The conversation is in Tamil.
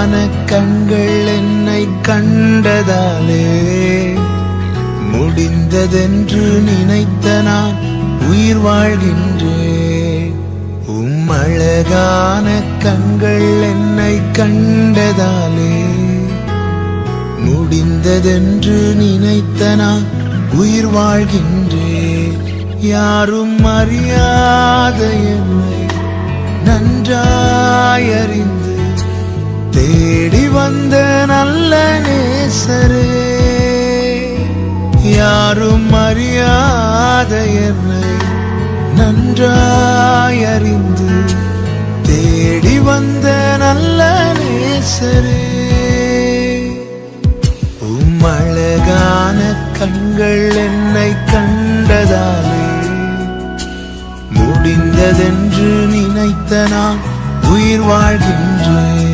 அழகான கண்கள் என்னை கண்டதாலே முடிந்ததென்று நினைத்த நான் உயிர் வாழ்கின்றேன். அழகான கண்கள் என்னை கண்டதாலே முடிந்ததென்று நினைத்த நான் உயிர் வாழ்கின்றேன். யாரும் அறியாத என்னை நன்றாய் அறிந்து தேடி வந்த நல்ல நேசரே, யாரும் அறியாத என்னை நன்றாய் அறிந்து தேடி வந்த நல்ல நேசரே. அழகான கண்கள் என்னை கண்டதாலே முடிந்ததென்று நினைத்த நான் உயிர் வாழ்கின்றேன்.